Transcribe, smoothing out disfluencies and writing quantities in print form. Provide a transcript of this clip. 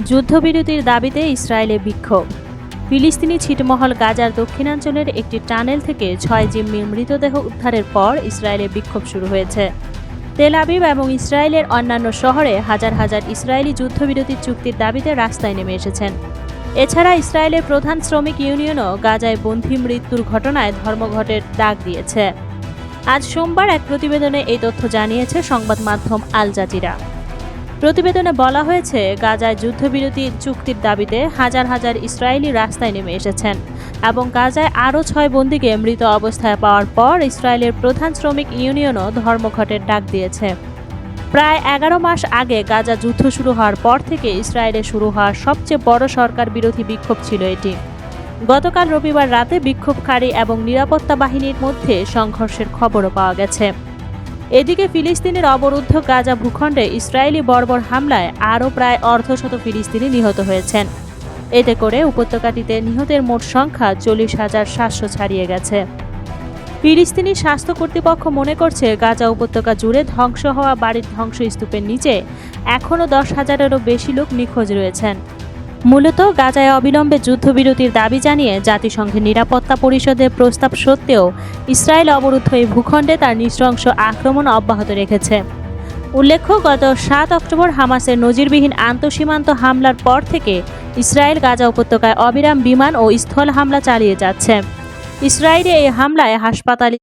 যুদ্ধবিরতির দাবিতে ইসরায়েলে বিক্ষোভ। ফিলিস্তিনি ছিটমহল গাজার দক্ষিণাঞ্চলের একটি টানেল থেকে 6 জিম্মির মৃতদেহ উদ্ধারের পর ইসরায়েলে বিক্ষোভ শুরু হয়েছে। তেল আবিব এবং ইসরায়েলের অন্যান্য শহরে হাজার হাজার ইসরায়েলি যুদ্ধবিরতির চুক্তির দাবিতে রাস্তায় নেমে এসেছেন। এছাড়া ইসরায়েলের প্রধান শ্রমিক ইউনিয়নও গাজায় বন্দী মৃত্যুর ঘটনায় ধর্মঘটের ডাক দিয়েছে। আজ সোমবার এক প্রতিবেদনে এই তথ্য জানিয়েছে সংবাদ মাধ্যম আল জাজিরা। প্রতিবেদনে বলা হয়েছে, গাজায় যুদ্ধবিরতি চুক্তির দাবিতে হাজার হাজার ইসরায়েলি রাস্তায় নেমে এসেছেন এবং গাজায় আরও 6 বন্দীকে মৃত অবস্থায় পাওয়ার পর ইসরায়েলের প্রধান শ্রমিক ইউনিয়নও ধর্মঘটের ডাক দিয়েছে। প্রায় 11 মাস আগে গাজা যুদ্ধ শুরু হওয়ার পর থেকে ইসরায়েলে শুরু হওয়া সবচেয়ে বড় সরকার বিরোধী বিক্ষোভ ছিল এটি। গতকাল রবিবার রাতে বিক্ষোভকারী এবং নিরাপত্তা বাহিনীর মধ্যে সংঘর্ষের খবরও পাওয়া গেছে। এদিকে ফিলিস্তিনের অবরুদ্ধ গাজা ভূখণ্ডে ইসরায়েলি বর্বর হামলায় আরও প্রায় অর্ধশত ফিলিস্তিনি নিহত হয়েছেন। এতে করে উপত্যকাটিতে নিহতের মোট সংখ্যা 40,700 ছাড়িয়ে গেছে। ফিলিস্তিনি স্বাস্থ্য কর্তৃপক্ষ মনে করছে, গাজা উপত্যকা জুড়ে ধ্বংস হওয়া বাড়ির ধ্বংসস্তূপের নিচে এখনও 10,000-এরও বেশি লোক নিখোঁজ রয়েছেন। মূলত গাজায় অবিলম্বে যুদ্ধবিরতির দাবি জানিয়ে জাতিসংঘের নিরাপত্তা পরিষদের প্রস্তাব সত্ত্বেও ইসরায়েল অবরুদ্ধ এই ভূখণ্ডে তার নৃশংস আক্রমণ অব্যাহত রেখেছে। উল্লেখ্য, গত 7 অক্টোবর হামাসের নজিরবিহীন আন্তঃসীমান্ত হামলার পর থেকে ইসরায়েল গাজা উপত্যকায় অবিরাম বিমান ও স্থল হামলা চালিয়ে যাচ্ছে। ইসরায়েলি এই হামলায় হাসপাতালে